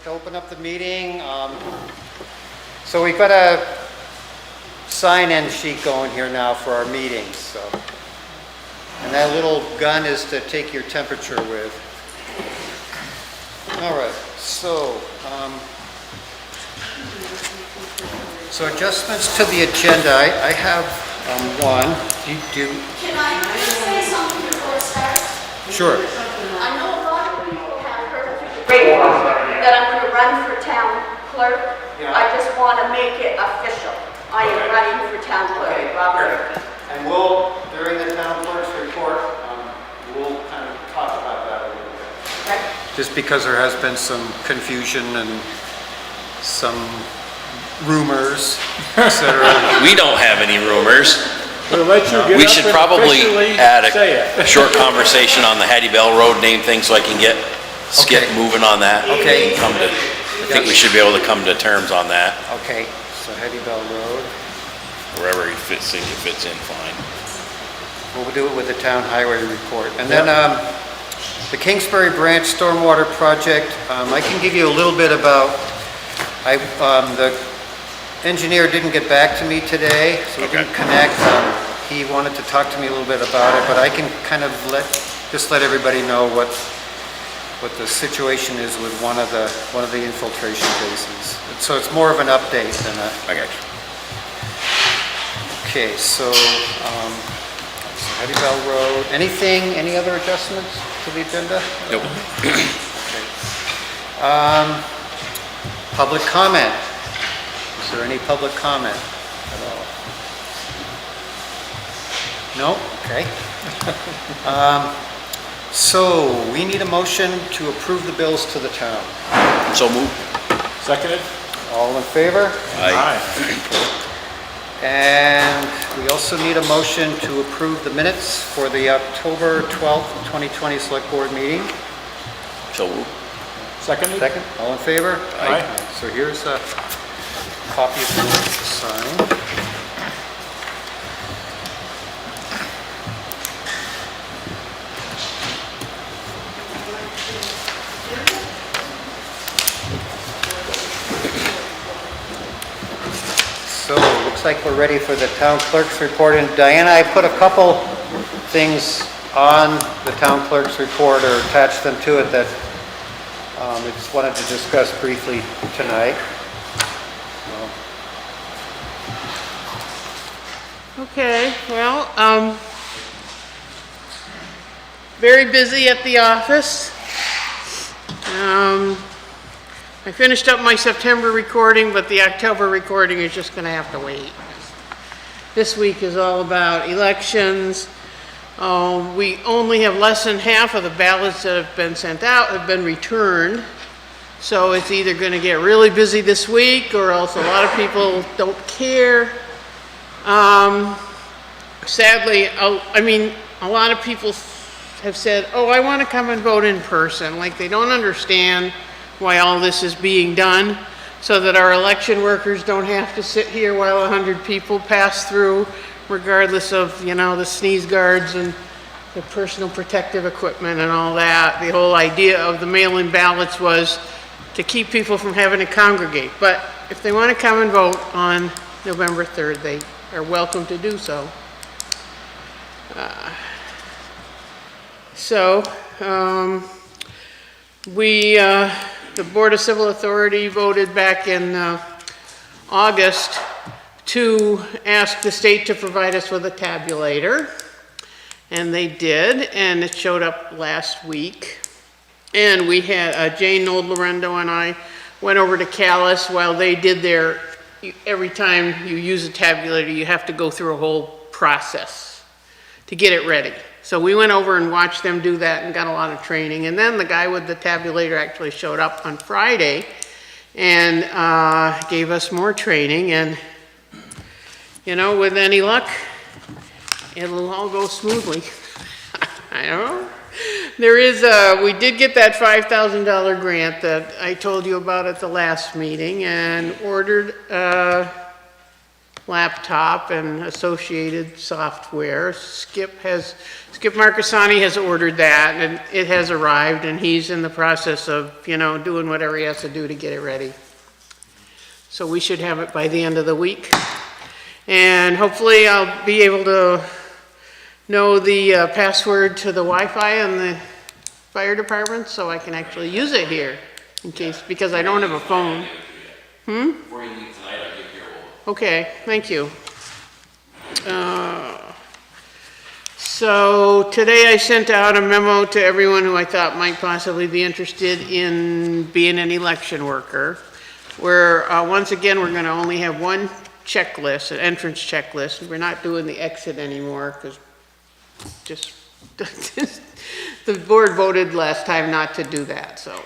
to open up the meeting. So we've got a sign-in sheet going here now for our meetings. So, and that little gun is to take your temperature with. All right. So, so adjustments to the agenda. I have one. Do Can I say something before it starts? Sure. I know a lot of people have heard through the radio that I'm going to run for town clerk. Yeah. I just want to make it official. I am running for town clerk. Okay, Robert. perfect. And we'll, during the town clerk's report, we'll kind of talk about that a little bit. Okay. Just because there has been some confusion and some rumors, etc. We don't have any rumors. We'll let you get We up should and probably officially add say a it. short conversation on the Hattie Bell Road name thing so I can get Skip Okay. moving on that. Okay. And I think we should be able to come to terms on that, Okay, so Hattie Bell Road. wherever he fits in fine. We'll do it with the town highway report. And then the Kingsbury Branch Stormwater Project, I can give you a little bit about, the engineer didn't get back to me today, so we Okay. didn't connect. He wanted to talk to me a little bit about it, but I can kind of let everybody know what the situation is with one of the infiltration basins. So it's more of an update than a. I got you. Okay, so Hattie Bell Road. Any other adjustments to the agenda? Nope. Public comment. Is there any public comment at all? No? Okay. So we need a motion to approve the bills to the town. So move. Seconded? All in favor? Aye. And we also need a motion to approve the minutes for the October 12th, 2020 Select Board meeting. So move. Seconded? Second, all in favor? Aye. So here's a copy of the minutes to sign. So, looks like we're ready for the town clerk's report. And Diana, I put a couple things on the town clerk's report or attached them to it that I just wanted to discuss briefly tonight. Okay, well, very busy at the office. I finished up my September recording, but the October recording is just gonna have to wait. This week is all about elections. We only have less than half of the ballots that have been sent out have been returned. So it's either gonna get really busy this week or else a lot of people don't care. Sadly, I mean, a lot of people have said, oh, I want to come and vote in person. Like they don't understand why all this is being done so that our election workers don't have to sit here while 100 people pass through, regardless of, you know, the sneeze guards and the personal protective equipment and all that. The whole idea of the mail-in ballots was to keep people from having to congregate. But if they want to come and vote on November 3rd, they are welcome to do so. The Board of Civil Authority voted back in August to ask the state to provide us with a tabulator. And they did, and it showed up last week. And we had, Jane Nold Lorendo and I went over to Callis while they did their, every time you use a tabulator, you have to go through a whole process to get it ready. So we went over and watched them do that and got a lot of training. And then the guy with the tabulator actually showed up on Friday and gave us more training. And, you know, with any luck, it'll all go smoothly. I don't know. There is we did get that $5,000 grant that I told you about at the last meeting and ordered laptop and associated software. Skip Marcassani has ordered that, and it has arrived, and he's in the process of, doing whatever he has to do to get it ready. So we should have it by the end of the week. And hopefully I'll be able to know the password to the Wi-Fi in the fire department so I can actually use it here because I don't have a phone. Before you leave tonight, I'll give you a Okay, thank you. So today I sent out a memo to everyone who I thought might possibly be interested in being an election worker. Where, once again, we're gonna only have one checklist, an entrance checklist. We're not doing the exit anymore, because the board voted last time not to do that, so.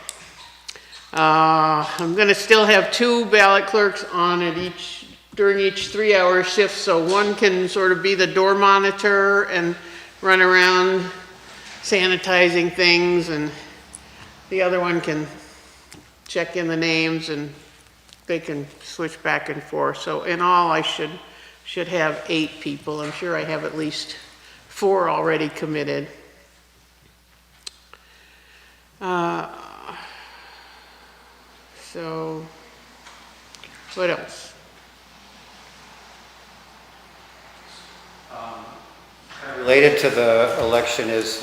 I'm gonna still have 2 ballot clerks on at during each 3-hour shift, so one can sort of be the door monitor and run around sanitizing things, and the other one can check in the names, and they can switch back and forth. So in all, I should have 8 people. I'm sure I have at least 4 already committed. So, what else? Related to the election is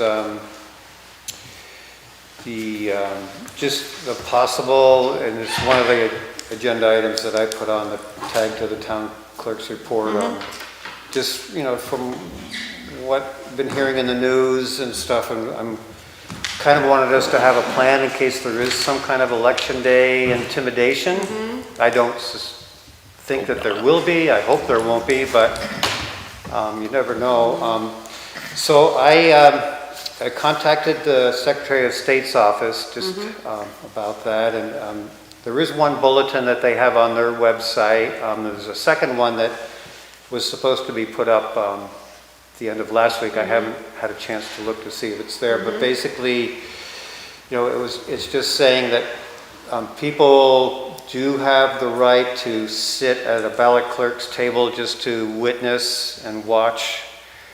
just the possible, and it's one of the agenda items that I put on the tag to the town clerk's report. Just, from what I've been hearing in the news and stuff, I'm kind of wanted us to have a plan in case there is some kind of election day intimidation. I don't think that there will be. I hope there won't be, but you never know. So I contacted the Secretary of State's office just about that, and there is one bulletin that they have on their website. There's a second one that was supposed to be put up the end of last week. I haven't had a chance to look to see if it's there, but basically, it's just saying that people do have the right to sit at a ballot clerk's table just to witness and watch.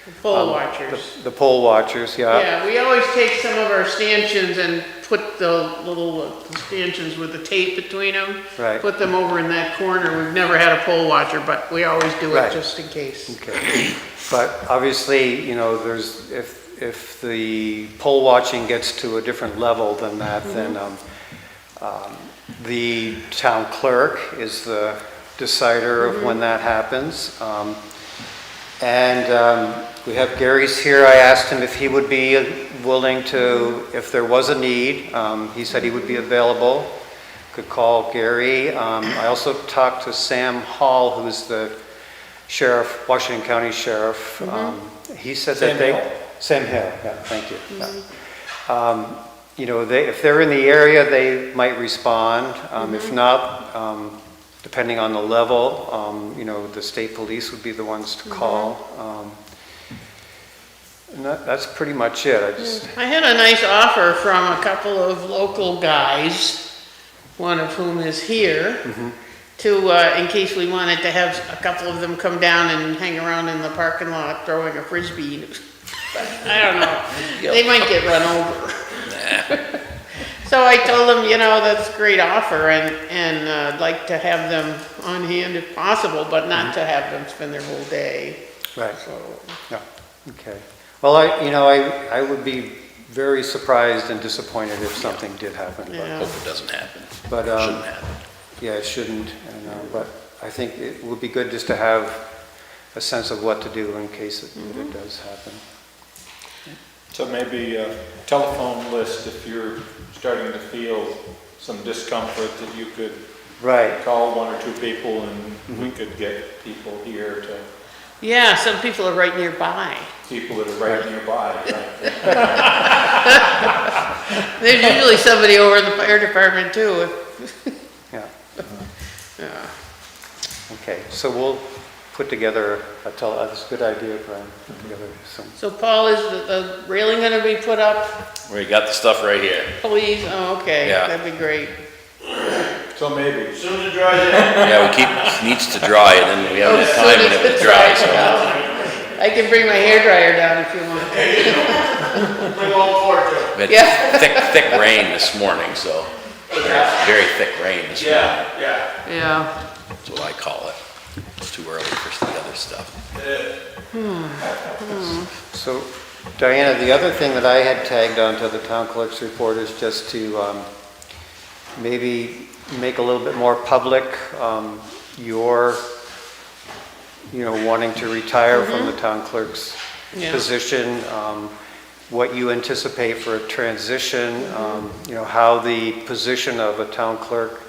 The poll watchers. The poll watchers, yeah. Yeah, we always take some of our stanchions and put the little stanchions with the tape between them. Right. Put them over in that corner. We've never had a poll watcher, but we always do it Right. just in case. Okay. But obviously, there's, if the poll watching gets to a different level than that, then the town clerk is the decider of when that happens. We have Gary's here. I asked him if he would be willing to, if there was a need, he said he would be available. Could call Gary. I also talked to Sam Hall, who's the sheriff, Washington County Sheriff. He said that Sam Hill, yeah, thank you. Yeah. If they're in the area, they might respond. If not, depending on the level, the state police would be the ones to call. And that's pretty much it. I had a nice offer from a couple of local guys, one of whom is here, to, in case we wanted to have a couple of them come down and hang around in the parking lot throwing a Frisbee. I don't know. They might get run over. So I told them, that's a great offer, and I'd like to have them on hand if possible, but not to have them spend their whole day. Right. So, Yeah. Okay. Well, I would be very surprised and disappointed if something did happen. yeah. Hope it doesn't happen. But, Shouldn't happen. yeah, it shouldn't. But I think it would be good just to have a sense of what to do in case it does happen. So maybe a telephone list if you're starting to feel some discomfort that you could Right. call 1 or 2 people and we could get people here to, Yeah, some people are right nearby. people that are right nearby, right? There's usually somebody over in the fire department too. Yeah. Yeah. Okay. So we'll put together that's a good idea, Brian. Put together some. So Paul, is the railing gonna be put up? We got the stuff right here. Please, oh, okay, Yeah. that'd be great. So So maybe. Soon as it dries in. Yeah, needs to dry, and then we have enough time and it dries, so. I can bring my hairdryer down if you want. Bring all four to it. We had Yeah. thick rain this morning, so, very thick rain this morning, Yeah. Yeah. that's what I call it. It's too early for the other stuff. So, Diana, the other thing that I had tagged onto the town clerk's report is just to maybe make a little bit more public your, wanting to retire from the town clerk's Yeah. position, what you anticipate for a transition, how the position of a town clerk,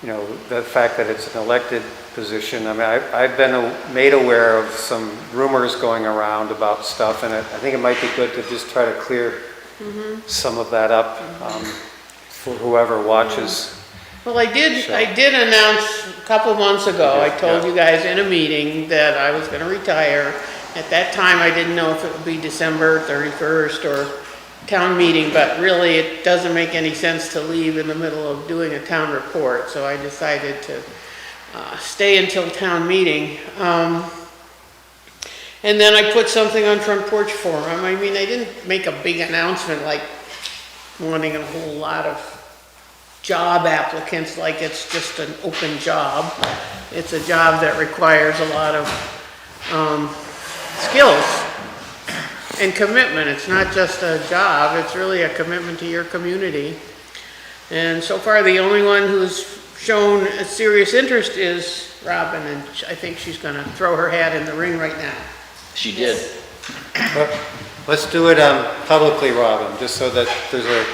the fact that it's an elected position. I mean, I've been made aware of some rumors going around about stuff, and I think it might be good to just try to clear some of that up for whoever watches. Well, I did announce a couple months ago, I told Yeah. you guys in a meeting that I was gonna retire. At that time, I didn't know if it would be December 31st or town meeting, but really it doesn't make any sense to leave in the middle of doing a town report, so I decided to stay until town meeting. And then I put something on Front Porch Forum. I mean, I didn't make a big announcement like wanting a whole lot of job applicants like it's just an open job. It's a job that requires a lot of skills and commitment. It's not just a job, it's really a commitment to your community. And so far, the only one who's shown a serious interest is Robin, and I think she's gonna throw her hat in the ring right now. She did. But let's do it publicly, Robin, just so that there's a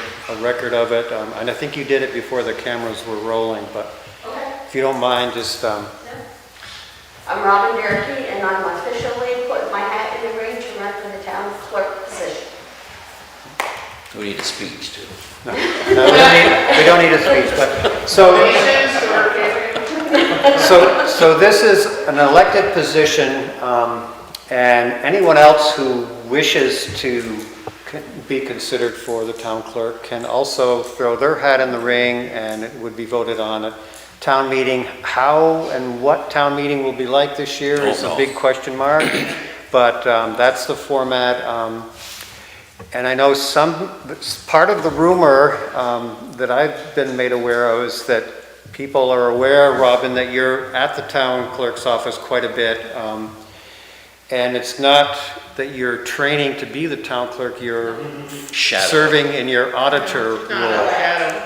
record of it. And I think you did it before the cameras were rolling, but if you don't mind, just... I'm Robin Derkey, and I'm officially putting my hat in the ring to run for the town clerk position. We need a speech too. No, we don't need a speech, but, so this is an elected position, and anyone else who wishes to be considered for the town clerk can also throw their hat in the ring, and it would be voted on at town meeting. How and what town meeting will be like this year is a big question mark, but that's the format. And I know part of the rumor that I've been made aware of is that people are aware, Robin, that you're at the town clerk's office quite a bit. And it's not that you're training to be the town clerk, you're serving in your auditor role,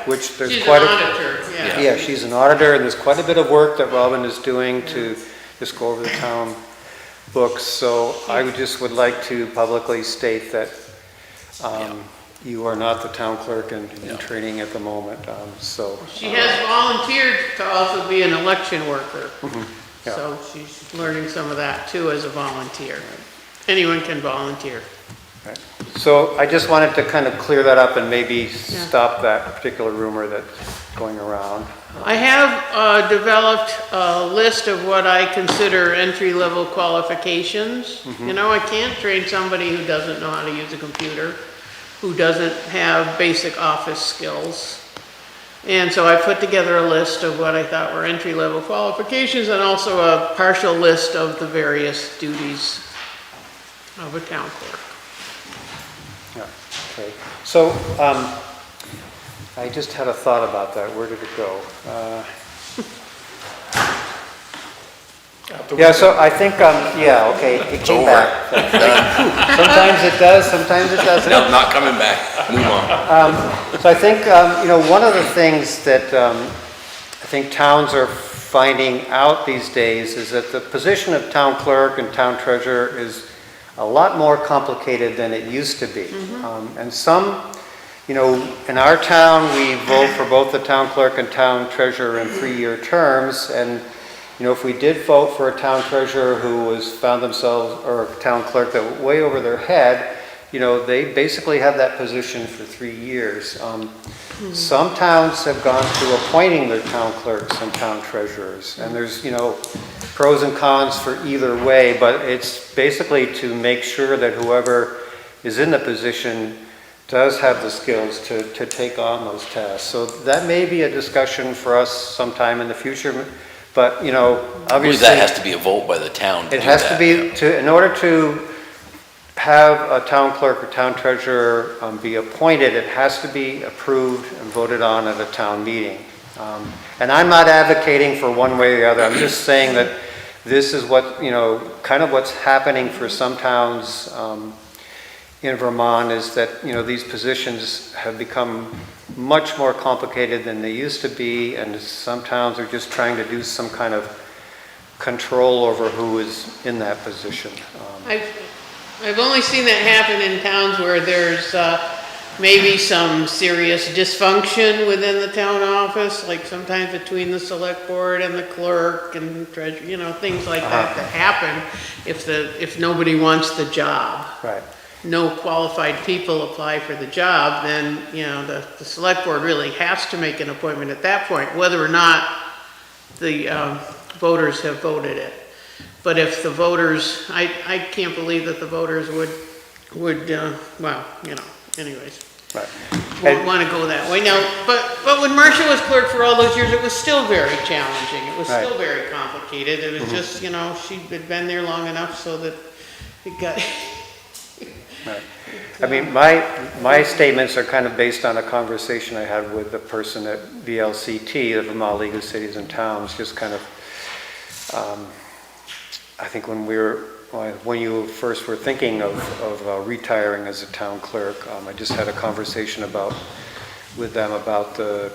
which there's She's quite an a... auditor, yeah. Yeah, she's an auditor, and there's quite a bit of work that Robin is doing to just go over the town books. So I would like to publicly state that you are not the town clerk in training at the moment, so. She has volunteered to also be an election worker. Yeah. So she's learning some of that too as a volunteer. Anyone can volunteer. Right. So I just wanted to kind of clear that up and maybe stop that particular rumor that's going around. I have developed a list of what I consider entry-level qualifications. I can't train somebody who doesn't know how to use a computer, who doesn't have basic office skills. And so I put together a list of what I thought were entry-level qualifications and also a partial list of the various duties of a town clerk. Yeah, okay. So I just had a thought about that. Where did it go? Yeah, so I think, okay, it came over. back. Sometimes it does, sometimes it doesn't. No, not coming back. Move on. So I think, one of the things that I think towns are finding out these days is that the position of town clerk and town treasurer is a lot more complicated than it used to be. And some, in our town, we vote for both the town clerk and town treasurer in 3-year terms. And, if we did vote for a town treasurer who found themselves, or a town clerk that went way over their head, they basically have that position for 3 years. Some towns have gone to appointing their town clerks and town treasurers, and there's, pros and cons for either way, but it's basically to make sure that whoever is in the position does have the skills to take on those tasks. So that may be a discussion for us sometime in the future, but, you know, I believe obviously. that has to be a vote by the town to It do has to that. be, in order to have a town clerk or town treasurer be appointed, it has to be approved and voted on at a town meeting. And I'm not advocating for one way or the other, I'm just saying that this is what, you know, kind of what's happening for some towns in Vermont is that, you know, these positions have become much more complicated than they used to be, and some towns are just trying to do some kind of control over who is in that position. I've only seen that happen in towns where there's maybe some serious dysfunction within the town office, like sometimes between the select board and the clerk and treasurer, you know, things like that happen if nobody wants the job. Right. No qualified people apply for the job, then, you know, the select board really has to make an appointment at that point, whether or not the voters have voted it. But if the voters, I can't believe that the voters would, well, you know, anyways. Right. Won't want to go that way. Now, but when Marcia was clerk for all those years, it was still very challenging. It was Right. still very complicated. It was just, you know, she had been there long enough so that it got... Right. I mean, my statements are kind of based on a conversation I had with the person at VLCT, the Vermont League of Cities and Towns, just kind of, I think when you first were thinking of retiring as a town clerk, I just had a conversation with them about the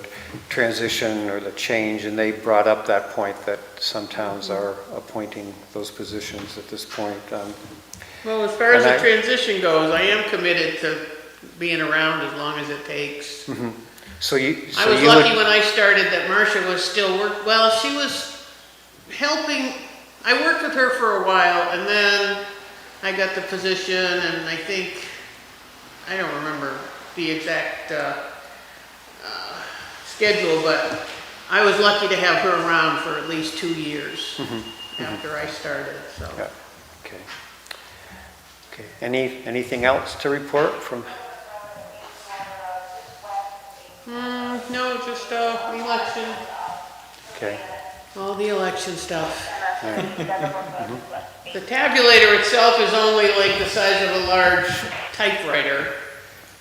transition or the change, and they brought up that point that some towns are appointing those positions at this point. Well, as far as And the transition goes, I am committed to being around as long as it takes. So you I was would- lucky when I started that Marcia was still well, she was helping, I worked with her for a while, and then I got the position, and I think, I don't remember the exact schedule, but I was lucky to have her around for at least 2 years after I started, so. Yeah, okay. Okay, anything else to report from? No, just election, Okay, all the election stuff. The tabulator itself is only like the size of a large typewriter,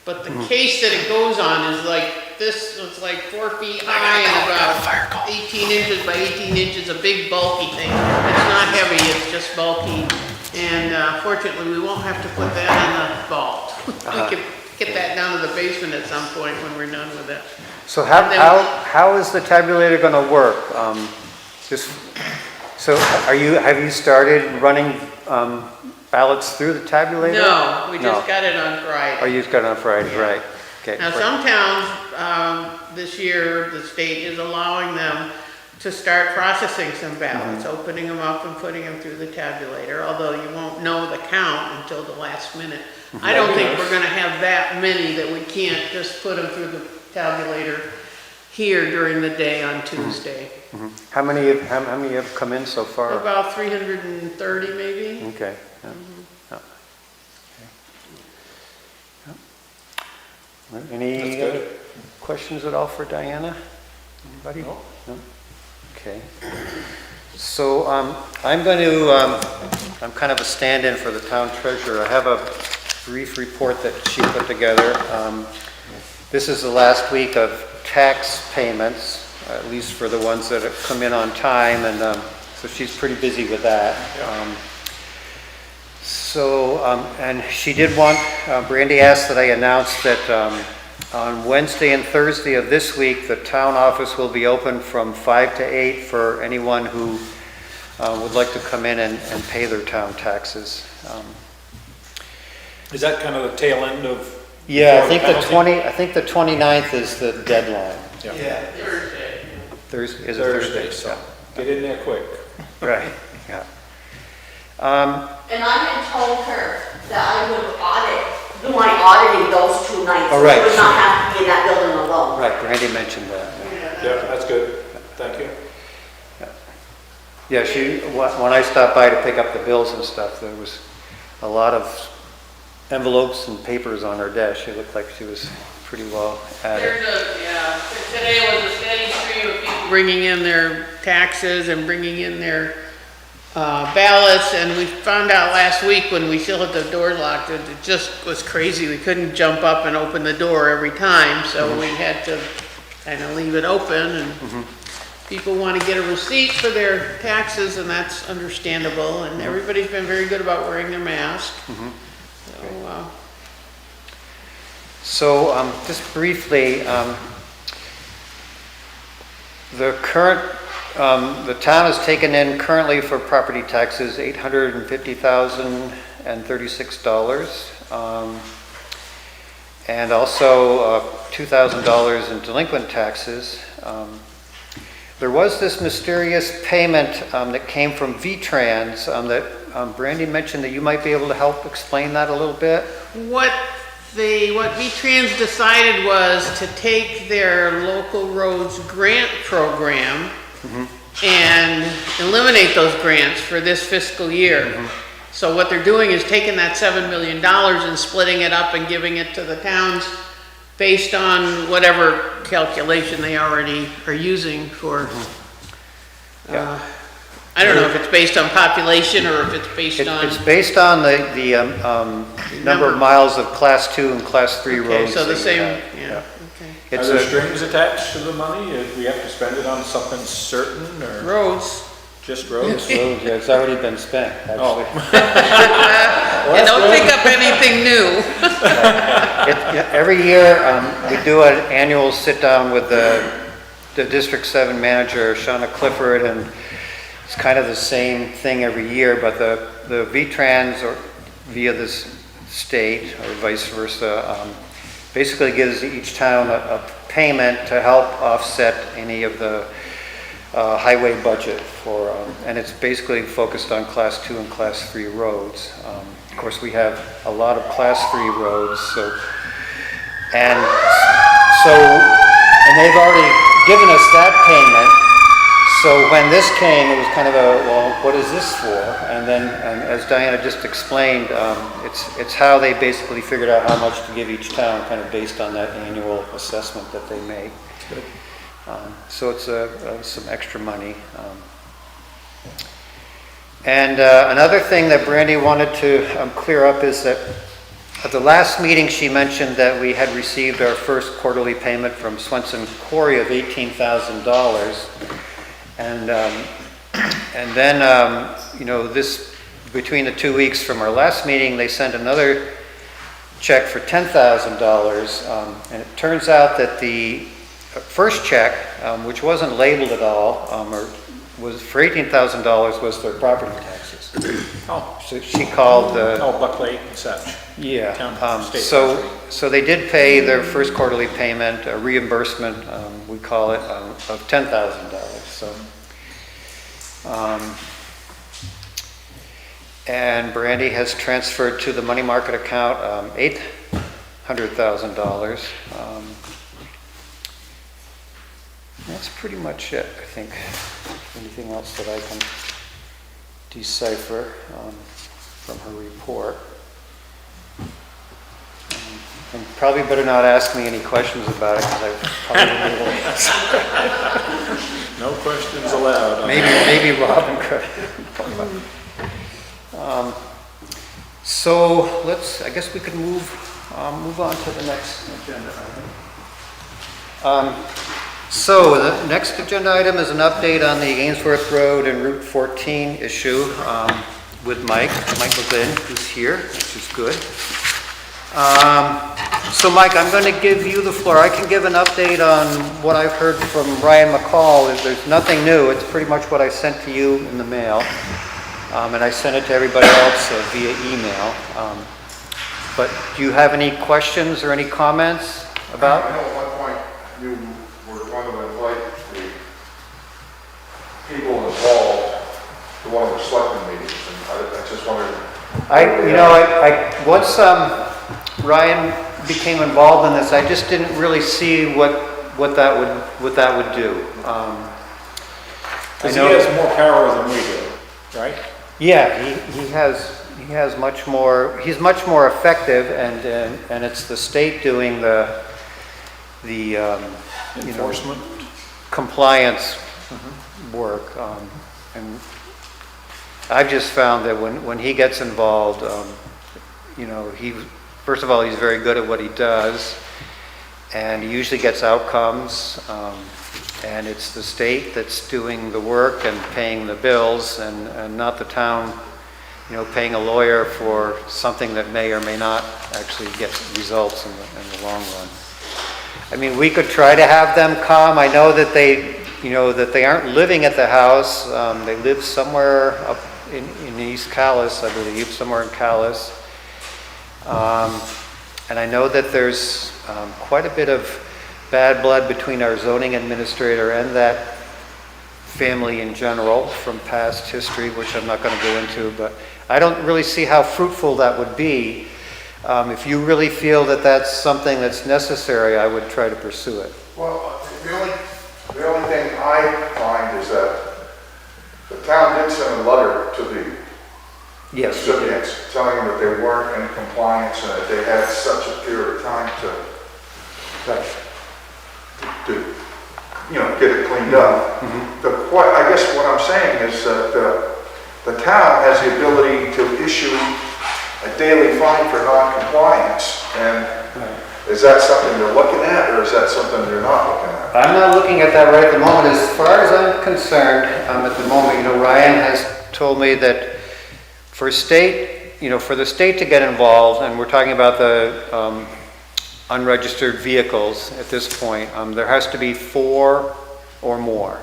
but the case that it goes on is like this, it's like 4 feet high and about 18 inches by 18 inches, a big bulky thing. It's not heavy, it's just bulky. And fortunately, we won't have to put that in the vault. We could get that down to the basement at some point when we're done with it. so how is the tabulator gonna work? So have you started running ballots through the tabulator? No, we just No. got it on Friday. Oh, you just got it on Friday, right? Okay. Now, some towns, this year, the state is allowing them to start processing some ballots, opening them up and putting them through the tabulator, although you won't know the count until the last minute. I don't think we're gonna have that many that we can't just put them through the tabulator here during the day on Tuesday. How many have come in so far? About 330 maybe. Okay. Yeah. Yeah. Okay. Yeah. Any That's good. questions at all for Diana? Anybody? No. Okay. So I'm going to, I'm kind of a stand-in for the town treasurer. I have a brief report that she put together. This is the last week of tax payments, at least for the ones that have come in on time, and so she's pretty busy with that. And she did want, Brandy asked that I announce that on Wednesday and Thursday of this week, the town office will be open from 5 to 8 for anyone who would like to come in and pay their town taxes. Is that kind of the tail end of? Yeah, I think penalty? I think the 29th is the deadline. Yeah. Thursday, is it Thursday, Thursday? so get in there quick. Right, yeah. And I had told her that I would do my auditing those 2 nights. Oh, right. I would not have to be in that building alone. Right, Brandy mentioned that. Yeah, that's good. Thank you. Yeah, when I stopped by to pick up the bills and stuff, there was a lot of envelopes and papers on her desk. She looked like she was pretty well at it. Today was a steady stream of people bringing in their taxes and bringing in their ballots, and we found out last week when we still had the doors locked, it just was crazy. We couldn't jump up and open the door every time, so we had to kind of leave it open, and people want to get a receipt for their taxes, and that's understandable, and everybody's been very good about wearing their mask. So just briefly, the town has taken in currently for property taxes $850,036, and also $2,000 in delinquent taxes. There was this mysterious payment that came from V-Trans that Brandy mentioned that you might be able to help explain that a little bit. What V-Trans decided was to take their local roads grant program and eliminate those grants for this fiscal year. So what they're doing is taking that $7 million and splitting it up and giving it to the towns based on whatever calculation they already are using for, I don't know if it's based on population or if it's based on... It's based on the number of miles of Class 2 and Class 3 Okay, roads. so the that you same, have. yeah, okay. Are It's there a, strings attached to the money? We have to spend it on something certain or Roads. just roads? it's already been spent, Oh. actually. And don't pick up anything new. Every year, we do an annual sit-down with the District 7 manager, Shauna Clifford, and it's kind of the same thing every year, but the V-Trans, or via this state, or vice versa, basically gives each town a payment to help offset any of the highway budget for, and it's basically focused on Class 2 and Class 3 roads. Of course, we have a lot of Class 3 roads, and they've already given us that payment. So when this came, it was kind of well, what is this for? And as Diana just explained, it's how they basically figured out how much to give each town, kind of based on that annual assessment that they make. So it's some extra money. And another thing that Brandy wanted to clear up is that at the last meeting she mentioned that we had received our first quarterly payment from Swenson Quarry of $18,000. And then, this, between the 2 weeks from our last meeting, they sent another check for $10,000. And it turns out that the first check, which wasn't labeled at all, or was for $18,000, was for property taxes. Oh, So she called the... Buckley and such. Yeah, State so they did pay their first quarterly payment, a reimbursement, we call it, of $10,000. So, and Brandy has transferred to the money market account $800,000. That's pretty much it, I think. Anything else that I can decipher from her report? And probably better not ask me any questions about it, because I probably will. No questions allowed. Maybe Robin could. So I guess we could move on to the next agenda item. So the next agenda item is an update on the Ainsworth Road and Route 14 issue with Michael Glenn, who's here, which is good. So Mike, I'm going to give you the floor. I can give an update on what I've heard from Ryan McCall. There's nothing new. It's pretty much what I sent to you in the mail. And I sent it to everybody else via email. But do you have any questions or any comments about? I know at one point you were going to invite the people involved to one of the selectmen meetings, and I just wondered. Once Ryan became involved in this, I just didn't really see what that would do. Because he has more power than we do, right? Yeah, he has he has much more, he's much more effective, and it's the state doing the, you know, Enforcement? compliance work. And I've just found that when he gets involved, you know, first of all, he's very good at what he does, and he usually gets outcomes. And it's the state that's doing the work and paying the bills, and not the town, you know, paying a lawyer for something that may or may not actually get results in the long run. I mean, we could try to have them come. I know that they, you know, that they aren't living at the house. They live somewhere up in East Calais, I believe, somewhere in Calais. And I know that there's quite a bit of bad blood between our zoning administrator and that family in general from past history, which I'm not going to go into, but I don't really see how fruitful that would be. If you really feel that that's something that's necessary, I would try to pursue it. Well, the only thing I find is that the town did send a letter to the Yes. recipients telling them that they weren't in compliance and that they had such a period of time to, you know, get it cleaned up. I guess what I'm saying is that the town has the ability to issue a daily fine for non-compliance, and is that something they're looking at, or is that something they're not looking at? I'm not looking at that right at the moment. As far as I'm concerned, at the moment, you know, Ryan has told me that for state, you know, for the state to get involved, and we're talking about the unregistered vehicles at this point, there has to be 4 or more.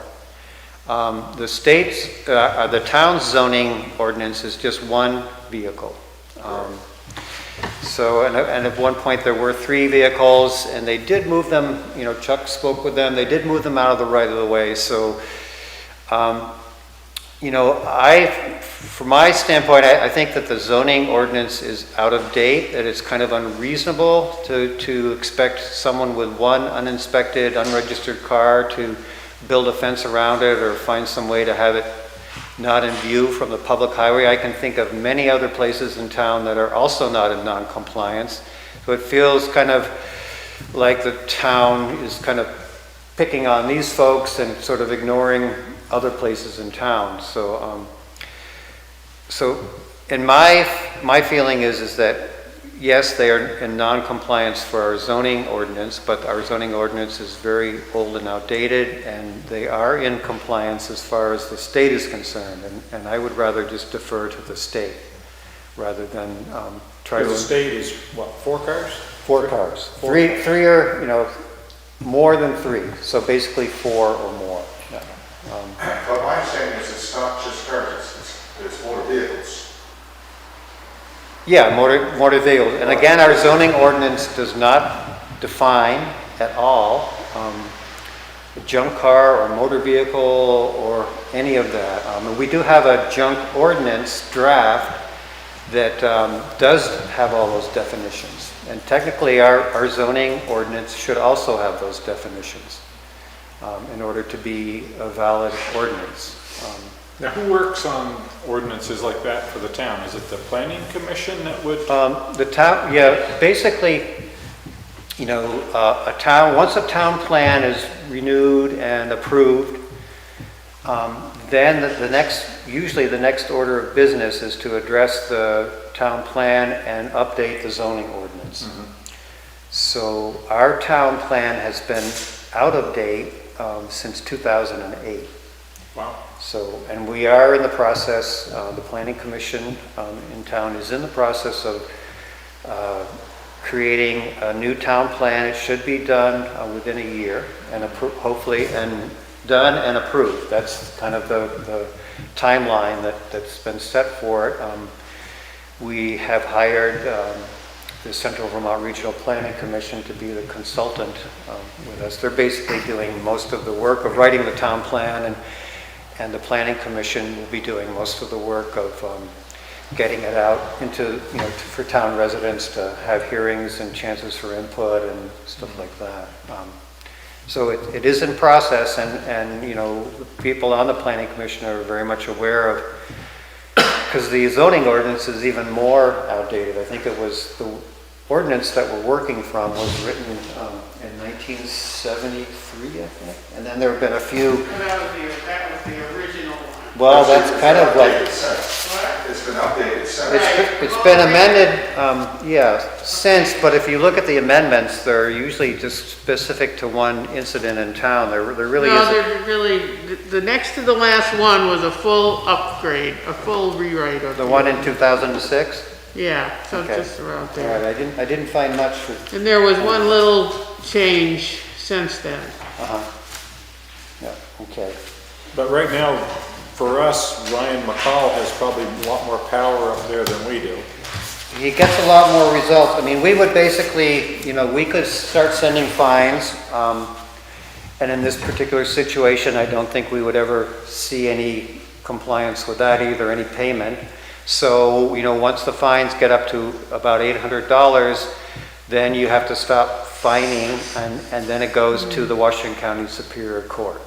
The state's, the town's zoning ordinance is just 1 vehicle. So, and at one point there were 3 vehicles, and they did move them, you know, Chuck spoke with them, they did move them out of the right of the way. So, you know, from my standpoint, I think that the zoning ordinance is out of date, that it's kind of unreasonable to expect someone with 1 uninspected, unregistered car to build a fence around it or find some way to have it not in view from the public highway. I can think of many other places in town that are also not in non-compliance. So it feels kind of like the town is kind of picking on these folks and sort of ignoring other places in town. So, and my feeling is that yes, they are in non-compliance for our zoning ordinance, but our zoning ordinance is very old and outdated, and they are in compliance as far as the state is concerned. And I would rather just defer to the state rather than try to. The state is what, 4 cars? 4 cars. Three are, you know, more than 3. So basically 4 or more. Yeah. But my understanding is it's not just cars, it's motor vehicles. Yeah, motor vehicles. And again, our zoning ordinance does not define at all a junk car or motor vehicle or any of that. And we do have a junk ordinance draft that does have all those definitions. And technically, our zoning ordinance should also have those definitions in order to be a valid ordinance. Now, who works on ordinances like that for the town? Is it the planning commission that would? The town, yeah, basically, you know, once a town plan is renewed and approved, then usually the next order of business is to address the town plan and update the zoning ordinance. So our town plan has been out of date since 2008. Wow. So, and we are in the process, the Planning Commission in town is in the process of creating a new town plan. It should be done within a year and hopefully and done and approved. That's kind of the timeline that's been set for it. We have hired the Central Vermont Regional Planning Commission to be the consultant with us. They're basically doing most of the work of writing the town plan, and the Planning Commission will be doing most of the work of getting it out into, you know, for town residents to have hearings and chances for input and stuff like that. So it is in process, and you know, the people on the Planning Commission are very much aware of because the zoning ordinance is even more outdated. I think it was the ordinance that we're working from was written in 1973, I think. And then there have been a few, That was the original one. well, that's kind of like, It's been updated since. it's been amended, yeah, since, but if you look at the amendments, they're usually just specific to one incident in town. There really No, isn't. they're really, the next to the last one was a full upgrade, a full rewrite of. The one in 2006? Yeah, so Okay. just around All there. right, I didn't find much for, And there was one little change since then. yeah, okay. But right now, for us, Ryan McCall has probably a lot more power up there than we do. He gets a lot more results. I mean, we would basically, we could start sending fines, and in this particular situation, I don't think we would ever see any compliance with that either, any payment. So, once the fines get up to about $800, then you have to stop fining, and then it goes to the Washington County Superior Court.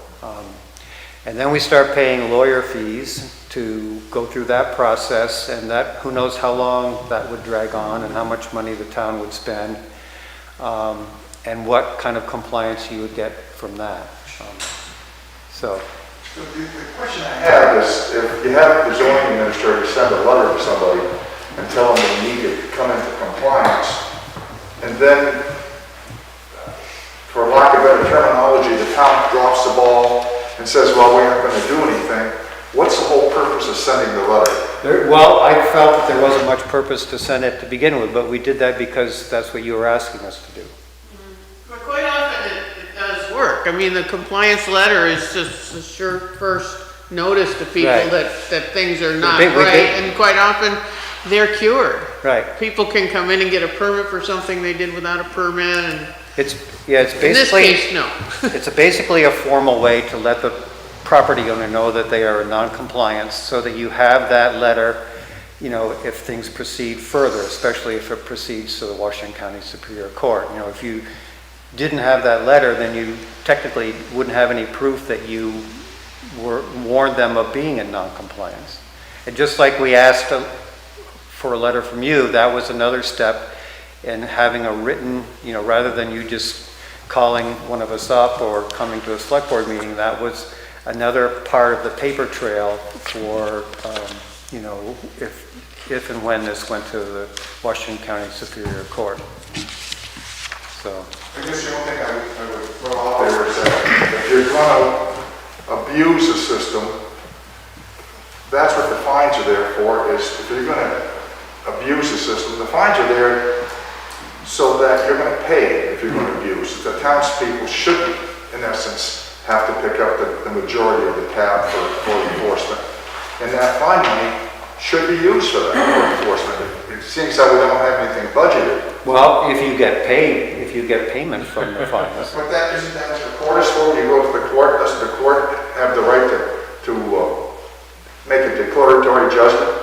And then we start paying lawyer fees to go through that process, and that, who knows how long that would drag on and how much money the town would spend, and what kind of compliance you would get from that. So, The question I have is, if you have the zoning administrator send a letter to somebody and tell them they need to come into compliance, and then, for lack of better terminology, the town drops the ball and says, well, we aren't going to do anything, what's the whole purpose of sending the letter? well, I felt that there wasn't much purpose to send it to begin with, but we did that because that's what you were asking us to do. But quite often it does work. I mean, the compliance letter is just a sure first notice to people Right. that things are not We right, did- and quite often they're cured. Right. People can come in and get a permit for something they did without a permit, and It's in this basically, case, no. it's basically a formal way to let the property owner know that they are in non-compliance, so that you have that letter, if things proceed further, especially if it proceeds to the Washington County Superior Court. If you didn't have that letter, then you technically wouldn't have any proof that you warned them of being in non-compliance. And just like we asked for a letter from you, that was another step in having a written, rather than you just calling one of us up or coming to a select board meeting, that was another part of the paper trail for, if and when this went to the Washington County Superior Court. So, I guess the only thing I would throw out there is that if you're going to abuse the system, that's what the fines are there for, is if you're going to abuse the system, the fines are there so that you're going to pay if you're going to abuse. The townspeople shouldn't, in essence, have to pick up the majority of the tab for enforcement. And that fine money should be used for that for enforcement. It seems that we don't have anything budgeted. well, if you get payment from the fines. But that isn't that what the court is for? When you go to the court, doesn't the court have the right to make a declaratory judgment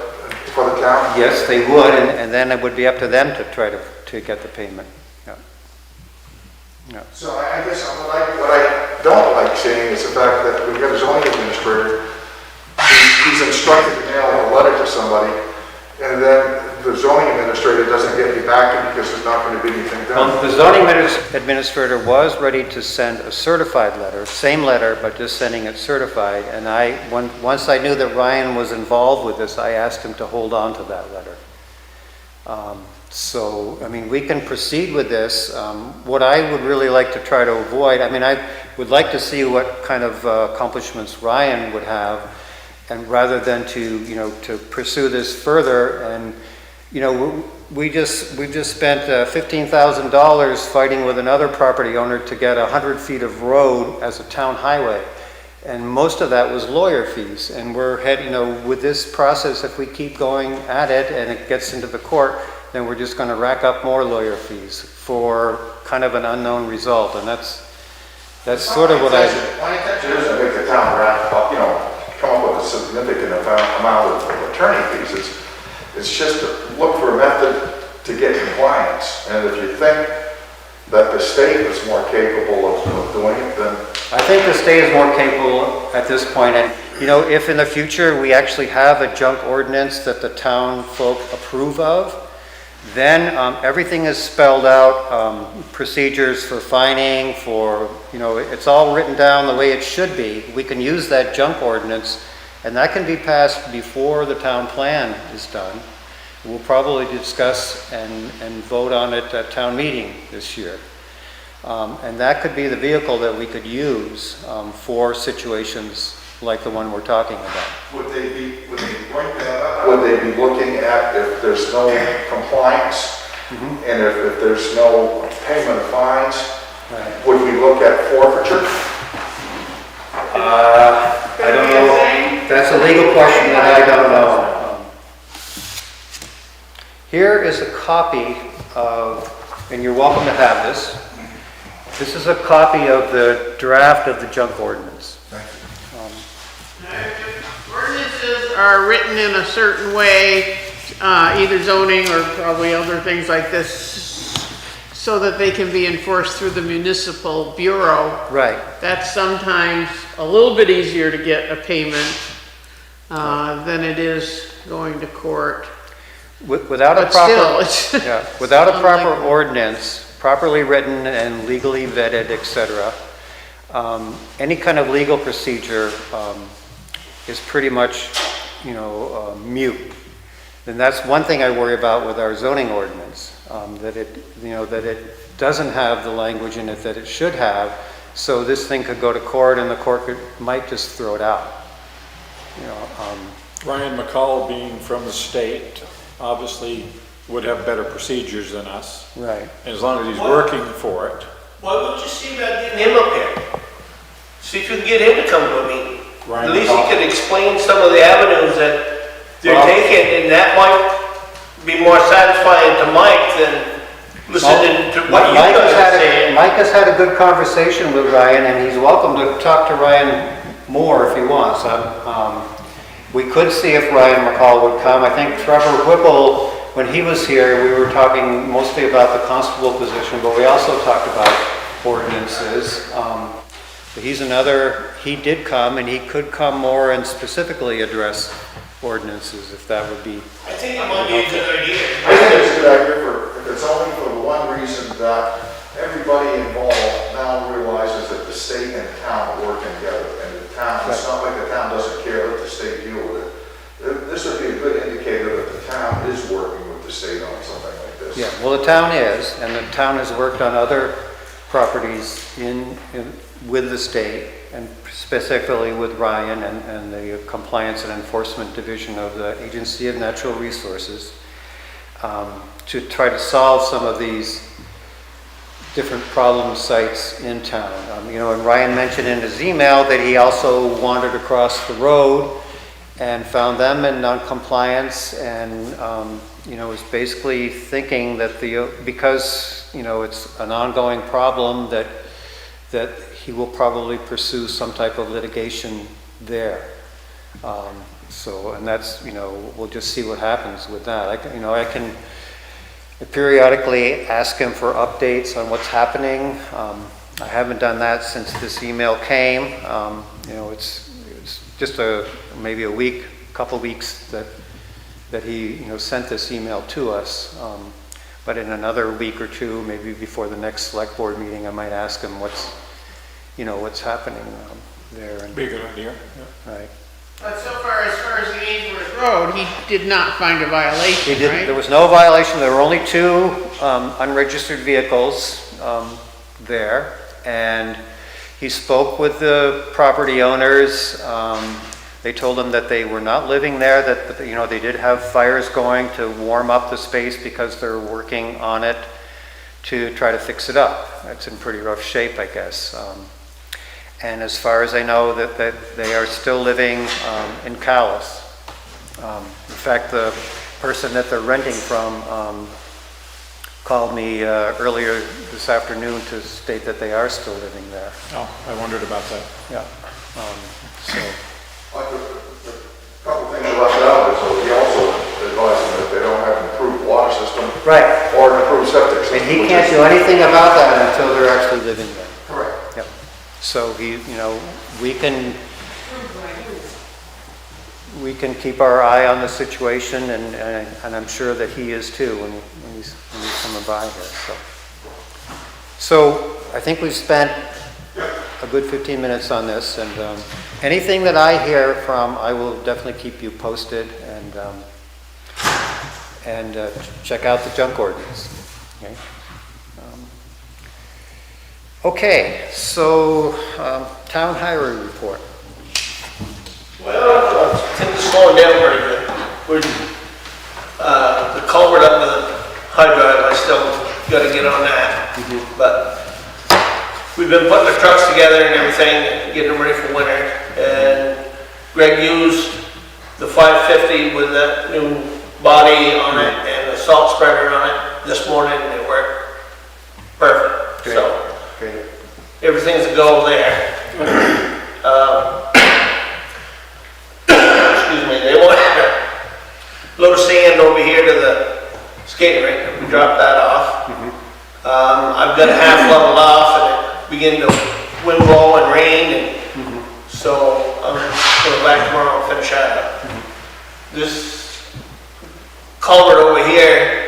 for the town? Yes, they would, and then it would be up to them to try to get the payment. Yeah. Yeah. So I guess what I don't like seeing is the fact that we've got a zoning administrator, he's instructed to mail a letter to somebody, and then the zoning administrator doesn't get me back because there's not going to be anything Well, done. the zoning administrator was ready to send a certified letter, same letter, but just sending it certified. And once I knew that Ryan was involved with this, I asked him to hold on to that letter. So, I mean, we can proceed with this. What I would really like to try to avoid, I mean, I would like to see what kind of accomplishments Ryan would have, and rather than to pursue this further. And we just spent $15,000 fighting with another property owner to get 100 feet of road as a town highway, and most of that was lawyer fees. And we're with this process, if we keep going at it and it gets into the court, then we're just going to rack up more lawyer fees for kind of an unknown result. And that's sort of what My intention isn't to make the town wrap up, come up with a significant amount of attorney fees. It's just to look for a method to get compliance. And if you think that the state is more capable of doing it, then I think the state is more capable at this point, and You know, if in the future we actually have a junk ordinance that the town folk approve of, then everything is spelled out, procedures for fining, for, you know, it's all written down the way it should be. We can use that junk ordinance, and that can be passed before the town plan is done. We'll probably discuss and vote on it at town meeting this year. And that could be the vehicle that we could use for situations like the one we're talking about. Would they bring that up? Would they be looking at if there's no compliance and if there's no payment of fines? Right. Would we look at forfeiture? I don't know. That's a legal question that I don't know. Here is a copy of, and you're welcome to have this. This is a copy of the draft of the junk ordinance. Ordinances are written in a certain way, either zoning or probably other things like this, so that they can be enforced through the municipal bureau. Right. That's sometimes a little bit easier to get a payment than it is going to court. Without a But proper, still, it's yeah, without a proper unlikely. ordinance, properly written and legally vetted, etc., any kind of legal procedure is pretty much, you know, mute. And that's one thing I worry about with our zoning ordinance, that it, you know, that it doesn't have the language in it that it should have. So this thing could go to court, and the court might just throw it out. You know, Ryan McCall, being from the state, obviously would have better procedures than us. right. As long as he's working for it. Why don't you see about getting him up here? See if you can get him to come to a meeting. Ryan At least he McCall. could explain some of the avenues that they're taking, and that might be more satisfying to Mike than listening to what you Mike guys has are saying. Mike has had a good conversation with Ryan, and he's welcome to talk to Ryan more if he wants. We could see if Ryan McCall would come. I think Trevor Whipple, when he was here, we were talking mostly about the constable position, but we also talked about ordinances. But he's another, he did come, and he could come more and specifically address ordinances, if that would be. I think it might be a good idea. I think it's a good idea if it's only for the one reason that everybody involved now realizes that the state and town are working together, and the town, it's not like the town doesn't care, let the state deal with it. This would be a good indicator that the town is working with the state on something like this. Yeah, well, the town is, and the town has worked on other properties with the state, and specifically with Ryan and the Compliance and Enforcement Division of the Agency of Natural Resources, to try to solve some of these different problem sites in town. You know, and Ryan mentioned in his email that he also wandered across the road and found them in non-compliance, and you know, was basically thinking that because you know it's an ongoing problem, that he will probably pursue some type of litigation there. So, and that's, you know, we'll just see what happens with that. I can periodically ask him for updates on what's happening. I haven't done that since this email came. You know, it's just maybe a week, couple weeks that he, you know, sent this email to us. But in another week or two, maybe before the next select board meeting, I might ask him what's happening there. And, Be a good idea. Yeah. right. But so far as the Ainsworth Road, he did not find a violation, He didn't, right? there was no violation. There were only 2 unregistered vehicles there, and he spoke with the property owners. They told him that they were not living there, that, you know, they did have fires going to warm up the space because they're working on it to try to fix it up. It's in pretty rough shape, I guess. And as far as I know, that they are still living in Calais. In fact, the person that they're renting from called me earlier this afternoon to state that they are still living there. Oh, I wondered about that. Yeah. So. Like a couple things left out is, so he also advised them that they don't have an improved water system. Right. Or an improved septic system. And he which can't is- do anything about that until they're actually living there. Correct. Yep. So he, you know, we can, can keep our eye on the situation, and I'm sure that he is too when he's coming by here, so. So I think we've spent a good 15 minutes on this, and anything that I hear from, I will definitely keep you posted, and check out the junk ordinance. Okay, okay, so town highway report. Well, things are slowing down pretty good. The culvert up to the high drive, I still gotta get on that. But we've been putting the trucks together and everything, getting them ready for winter. And Greg used the 550 with that new body on it and the salt spreader on it this morning, and it worked perfect. Great. So Great. everything's a go there. Excuse me, they want a load of sand over here to the skating rink. We dropped that off. I've got a half leveled off, and it began to wind blow and rain, and so I'm going back tomorrow and finish that up. This culvert over here,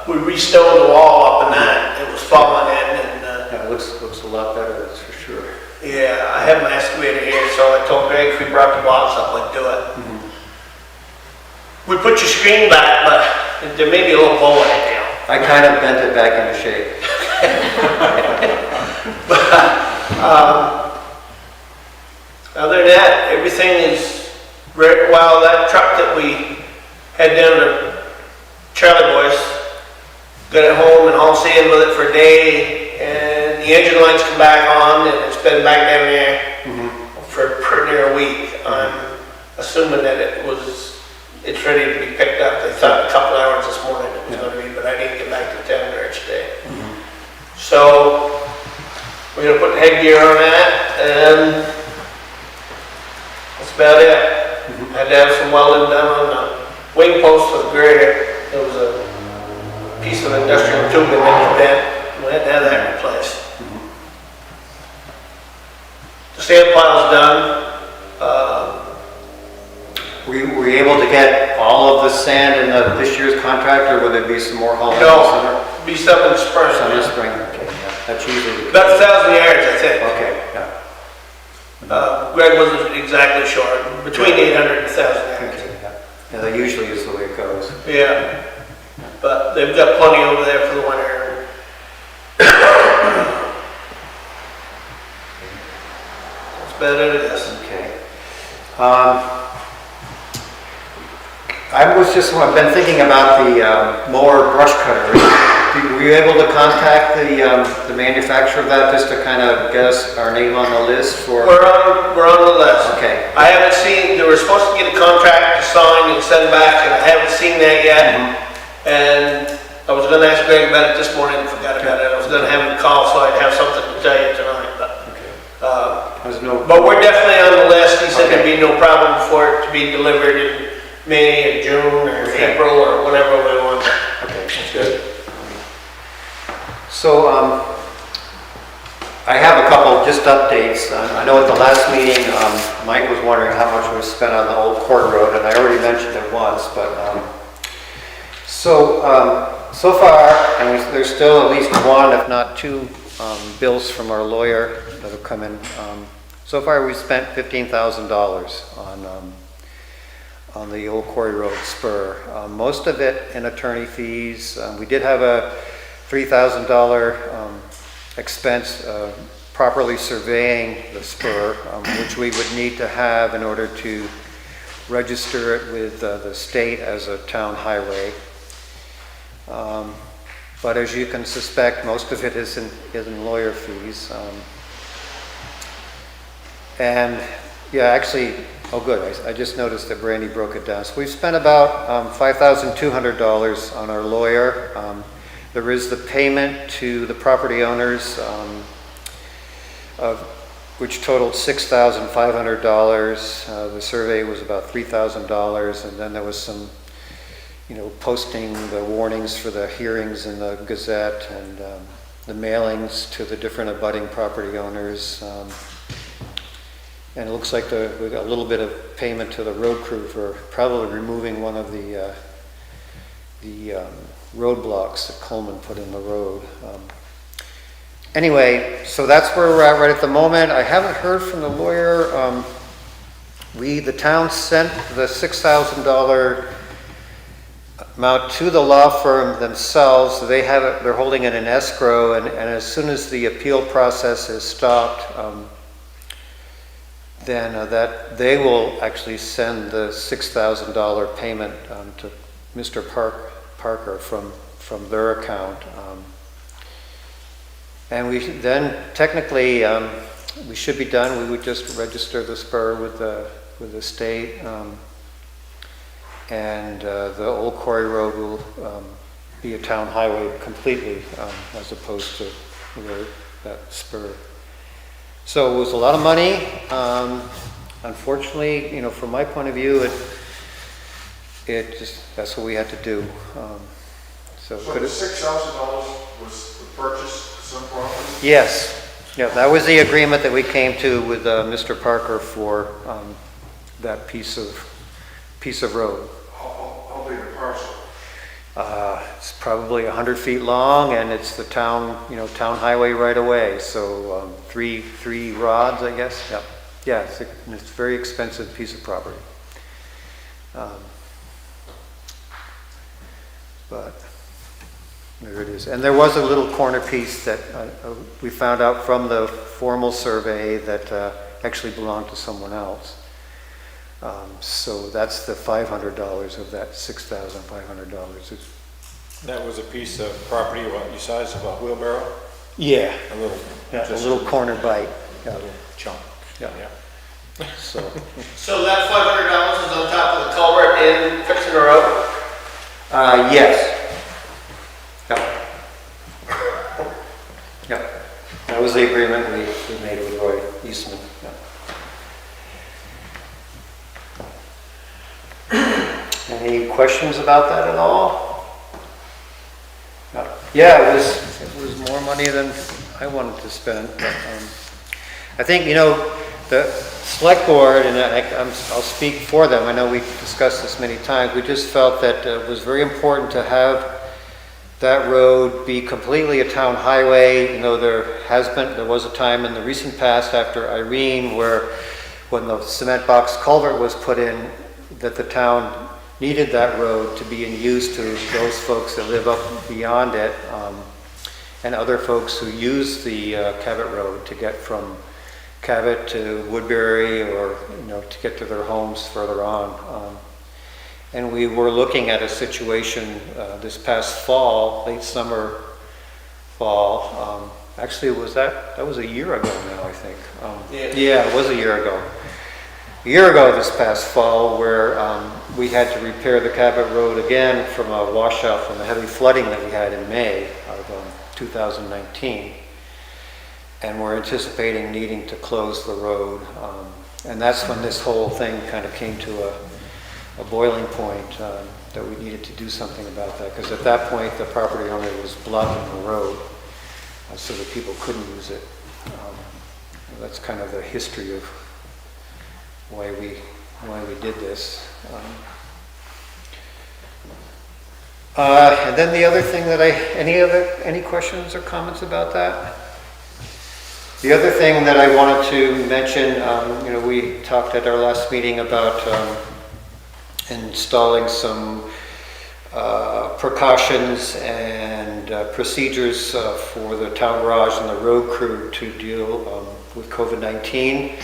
we re-stoned the wall up and that. It was falling in, and Yeah, it looks a lot better, that's for sure. yeah, I have my excavator here, so I told Greg if we brought the blocks up, I'd do it. We put your screen back, but there may be a little bow in it now. I kind of bent it back into shape. Other than that, everything is great. Well, that truck that we had down to Charlie Boy's, got it home and hauled sand with it for a day, and the engine lights come back on, and it's been back down there for pretty near a week. I'm assuming that it's ready to be picked up. They thought a couple hours this morning it was going to be, but I didn't get back to town there today. So we're going to put the headgear on that, and that's about it. Had to have some welding done on the wing post for the grader. There was a piece of industrial tubing that was bent. We had to have that replaced. The sand pile's done. Were you able to get all of the sand in this year's contract, or will there be some more hauling in the No, summer? be some in the spring. Some in the spring, okay, yeah, that's usually, About 1,000 yards, I think. okay, yeah. Greg wasn't exactly sure. Between 800 and 1,000 yards. Okay, yeah. Yeah, that usually is the way it goes. Yeah. But they've got plenty over there for the winter. That's about it, I guess. Okay. I've been thinking about the mower brush cutter. Were you able to contact the manufacturer of that, just to kind of get our name on the list for? We're on the list. Okay. I haven't seen, they were supposed to get a contract to sign and send back, and I haven't seen that yet. And I was gonna ask Greg about it this morning, forgot about it. I was gonna have him call, so I'd have something to tell you tonight, but. There's no. But we're definitely on the list. He said Okay. there'd be no problem for it to be delivered in May or June or Okay. April or whatever we want. Okay, that's good. So, I have a couple just updates. I know at the last meeting, Mike was wondering how much was spent on the old court road, and I already mentioned it once, but, so far, and there's still at least one, if not two, bills from our lawyer that have come in. So far, we've spent $15,000 on the old Quarry Road spur. Most of it in attorney fees. We did have a $3,000 expense properly surveying the spur, which we would need to have in order to register it with the state as a town highway. But as you can suspect, most of it is in lawyer fees. And yeah, actually, oh good, I just noticed that Brandy broke it down. So we've spent about $5,200 on our lawyer. There is the payment to the property owners, which totaled $6,500. The survey was about $3,000, and then there was some, posting the warnings for the hearings in the Gazette, and the mailings to the different abutting property owners. And it looks like we got a little bit of payment to the road crew for probably removing one of the roadblocks that Coleman put in the road. Anyway, so that's where we're at right at the moment. I haven't heard from the lawyer. The town sent the $6,000 amount to the law firm themselves. They have it, they're holding it in escrow, and as soon as the appeal process is stopped, then that they will actually send the $6,000 payment to Mr. Parker from their account. And we then technically we should be done. We would just register the spur with the state, and the old quarry road will be a town highway completely, as opposed to that spur. So it was a lot of money. Unfortunately, from my point of view, it just, that's what we had to do. So the $6,000 was the purchase of some property? Yes. Yeah, that was the agreement that we came to with Mr. Parker for that piece of road. How big a parcel? It's probably 100 feet long, and it's the town highway right away. So three rods, I guess. Yep. Yeah, it's a very expensive piece of property. But there it is. And there was a little corner piece that we found out from the formal survey that actually belonged to someone else. So that's the $500 of that $6,500. That was a piece of property, what, the size of a wheelbarrow? Yeah. A little, Yeah, just a little corner bite. a little chunk. Yeah. So, So that $500 is on top of the culvert and fixing the road? yes. Yeah. Yeah. That was the agreement we made with Roy Eastman. Yeah. Any questions about that at all? Yeah, it was more money than I wanted to spend. But, I think, the select board, and I'll speak for them, I know we've discussed this many times, we just felt that it was very important to have that road be completely a town highway. There was a time in the recent past after Irene where when the cement box culvert was put in, that the town needed that road to be in use to those folks that live up beyond it, and other folks who use the Cabot Road to get from Cabot to Woodbury, or to get to their homes further on. And we were looking at a situation this past fall, late summer, fall. Actually, that was a year ago now, I think. Yeah, it was a year ago. A year ago this past fall, where we had to repair the Cabot Road again from a washout from the heavy flooding that we had in May of 2019. And we're anticipating needing to close the road. And that's when this whole thing kind of came to a boiling point, that we needed to do something about that. Because at that point, the property owner was blocking the road so that people couldn't use it. That's kind of the history of why we did this. And then the other thing that any questions or comments about that? The other thing that I wanted to mention, we talked at our last meeting about installing some precautions and procedures for the town garage and the road crew to deal with COVID-19.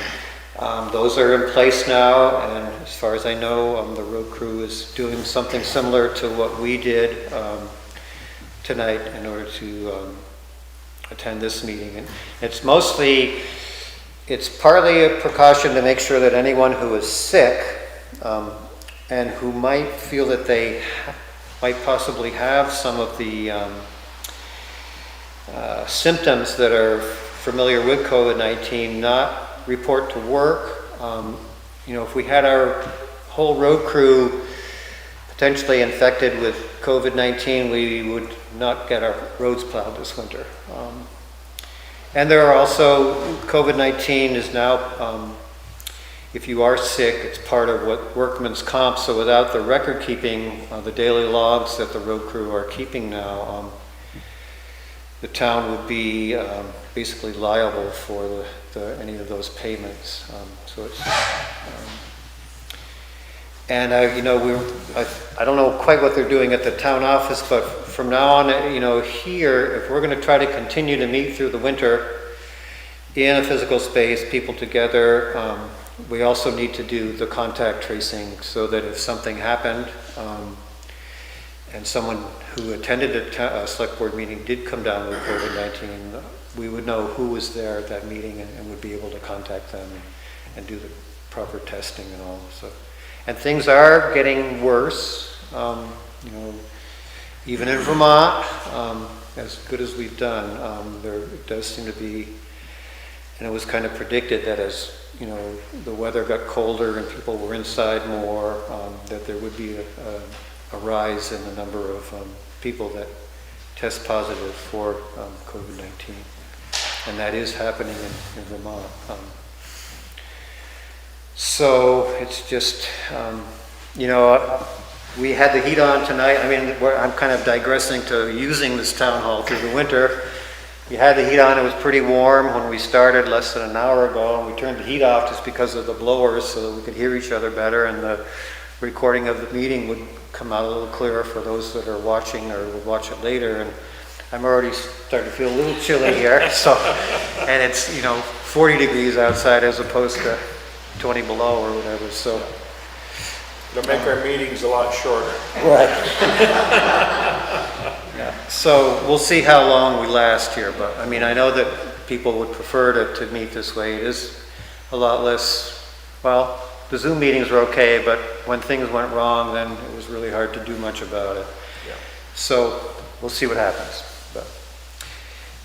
Those are in place now, and as far as I know, the road crew is doing something similar to what we did tonight in order to attend this meeting. And it's partly a precaution to make sure that anyone who is sick and who might feel that they might possibly have some of the symptoms that are familiar with COVID-19 not report to work. If we had our whole road crew potentially infected with COVID-19, we would not get our roads plowed this winter. And there are also, COVID-19 is now if you are sick, it's part of what workman's comp, so without the record keeping, the daily logs that the road crew are keeping now, the town would be basically liable for any of those payments. So it's, and I don't know quite what they're doing at the town office, but from now on, here, if we're going to try to continue to meet through the winter in a physical space, people together, we also need to do the contact tracing so that if something happened and someone who attended a select board meeting did come down with COVID-19, we would know who was there at that meeting and would be able to contact them and do the proper testing and all. So, and things are getting worse, even in Vermont, as good as we've done, there does seem to be, and it was kind of predicted that as the weather got colder and people were inside more, that there would be a rise in the number of people that test positive for COVID-19. And that is happening in Vermont. So it's just, we had the heat on tonight. I mean, I'm kind of digressing to using this town hall through the winter. We had the heat on, it was pretty warm when we started less than an hour ago, and we turned the heat off just because of the blowers so that we could hear each other better, and the recording of the meeting would come out a little clearer for those that are watching or would watch it later. And I'm already starting to feel a little chilly here, so, and it's 40 degrees outside as opposed to 20 below or whatever, so. It'll make our meetings a lot shorter. Right. Yeah. So we'll see how long we last here, but I mean, I know that people would prefer to meet this way. It is a lot less, well, the Zoom meetings were okay, but when things went wrong, then it was really hard to do much about it. Yeah. So we'll see what happens. But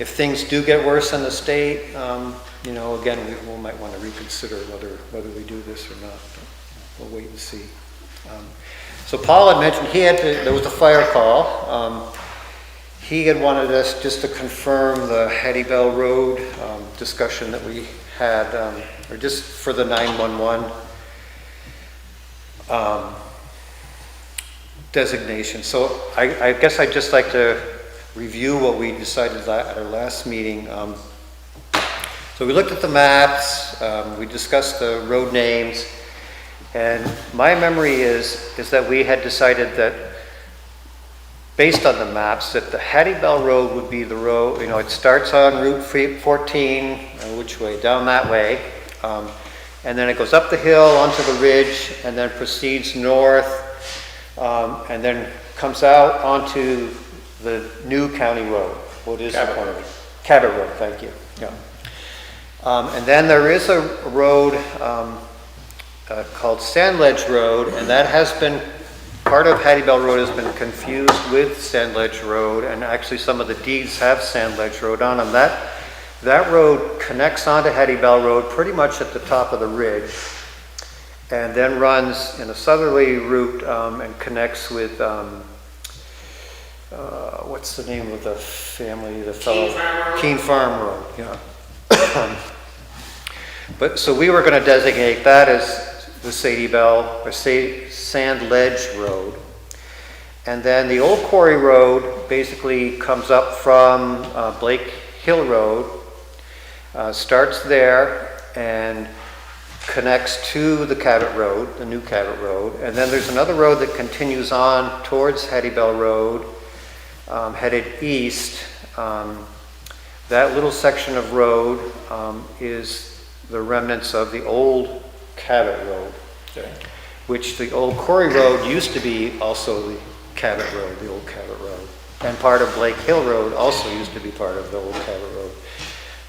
if things do get worse in the state, again, we might want to reconsider whether we do this or not. But we'll wait and see. So Paul had mentioned there was a fire call. He had wanted us just to confirm the Hattie Bell Road discussion that we had, or just for the 911 designation. So I guess I'd just like to review what we decided at our last meeting. So we looked at the maps, we discussed the road names, and my memory is that we had decided that based on the maps, that the Hattie Bell Road would be the road, it starts on Route 14, which way? Down that way. And then it goes up the hill onto the ridge and then proceeds north and then comes out onto the new county road. What is Cabot the Road. Cabot Road, thank you. Yeah. And then there is a road called Sand Ledge Road, and that has been, part of Hattie Bell Road has been confused with Sand Ledge Road, and actually some of the deeds have Sand Ledge Road on them. That road connects onto Hattie Bell Road pretty much at the top of the ridge, and then runs in a southerly route and connects with, what's the name of the family, the fellow? Keene Farm Road, yeah. But so we were going to designate that as the Sadie Bell or Sand Ledge Road. And then the Old Quarry Road basically comes up from Blake Hill Road, starts there and connects to the Cabot Road, the new Cabot Road. And then there's another road that continues on towards Hattie Bell Road, headed east. That little section of road is the remnants of the old Cabot Road, Okay. which the old Quarry Road used to be also the Cabot Road, the old Cabot Road. And part of Blake Hill Road also used to be part of the old Cabot Road.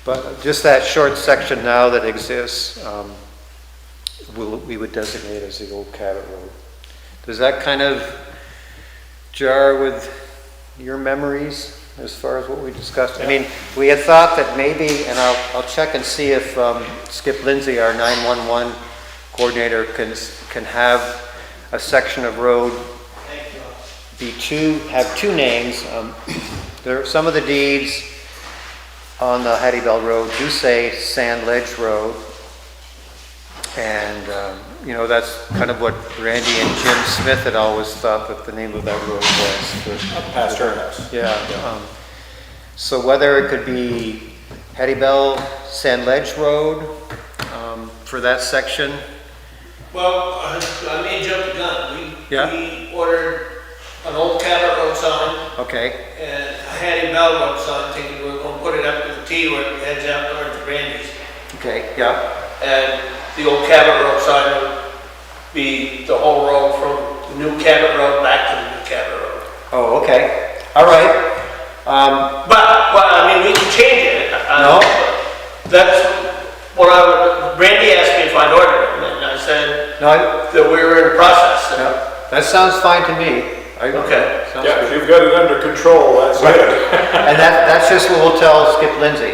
But just that short section now that exists, we would designate as the old Cabot Road. Does that kind of jar with your memories as far as what we discussed? Yeah. I mean, we had thought that maybe, and I'll check and see if Skip Lindsay, our 911 coordinator, can have a section of road have two names. Some of the deeds on the Hattie Bell Road do say Sand Ledge Road, And, you know, that's kind of what Randy and Jim Smith had always thought that the name of that road was. Past her house. Yeah. So whether it could be Hattie Bell Sand Ledge Road for that section. Well, I may jump the gun. Yeah. We ordered an old Cabot Road sign Okay, and a Hattie Bell Road sign, thinking we were gonna put it up to the T where it heads out towards Randy's. okay, yeah, And the old Cabot Road sign would be the whole road from the new Cabot Road back to the new Cabot Road. oh, okay, all right. But, I mean, we can change it. No. That's what Randy asked me if I'd ordered it, and I said No, that we were in the process. yeah, that sounds fine to me. Okay. Sounds Yeah, good. if you've got it under control, that's Right. good. And that's just what we'll tell Skip Lindsey,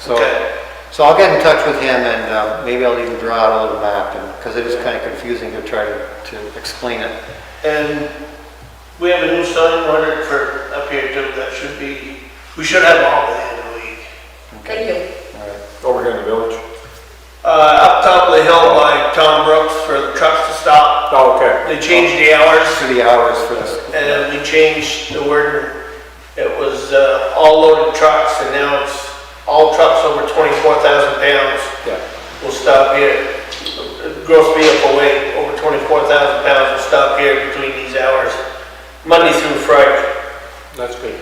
so. Okay. So I'll get in touch with him and maybe I'll even draw out a little map, because it is kind of confusing to try to explain it. And we have a new sign ordered for up here too, that should be, we should have all by the end of the week. Thank you. All right. Over here in the village. Up top of the hill by Tom Brooks for the trucks to stop. Oh, okay. They changed the hours. To the hours for this. And then we changed the word, it was all loaded trucks, and now it's all trucks over 24,000 pounds Yeah. will stop here. Gross vehicle weight over 24,000 pounds will stop here between these hours, Monday through Friday. That's good.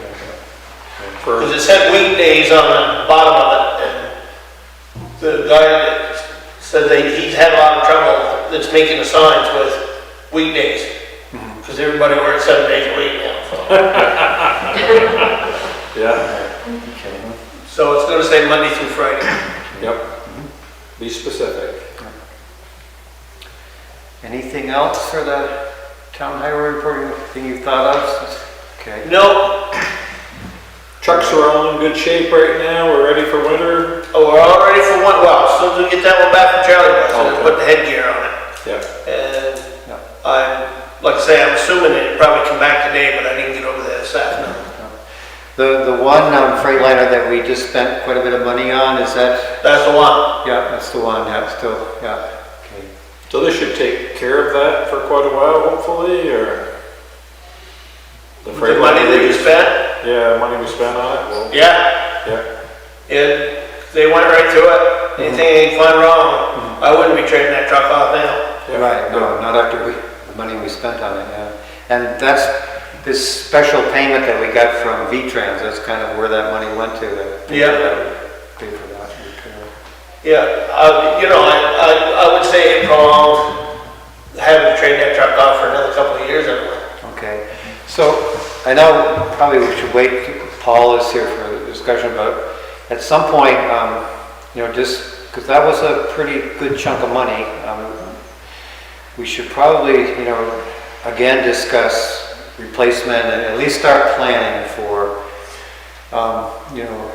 For, Because it said weekdays on the bottom of it, and the guy that said that he's had a lot of trouble that's making the signs with weekdays. Because everybody works 7 days a week now, so. yeah, Okay. So it's gonna say Monday through Friday. yep. Be specific. Anything else for the town highway report? Anything you thought of? Okay. No, Trucks are all in good shape right now. We're ready for winter. oh, we're all ready for one, well, as soon as we get that one back from Charlie Boy, so Okay. put the headgear on it. Yeah. And Yeah. like I say, I'm assuming it'd probably come back today, but I didn't get over there this afternoon. The one Freightliner that we just spent quite a bit of money on, is that? That's the one. Yeah, that's the one, yeah, still, yeah, okay. So this should take care of that for quite a while, hopefully, or? The money that you spent? Yeah, money we spent on it. Well, Yeah. yeah. They went right to it. Anything ain't gone wrong, I wouldn't be trading that truck off now. Right, no, not after the money we spent on it, yeah. And that's, this special payment that we got from V-Trans, that's kind of where that money went to. Yeah. Pay for that repair. Yeah, you know, I would say it prolonged having to trade that truck off for another couple of years anyway. Okay, so I know probably we should wait, Paul is here for the discussion, but at some point, you know, just, because that was a pretty good chunk of money, we should probably, you know, again discuss replacement and at least start planning for, you know,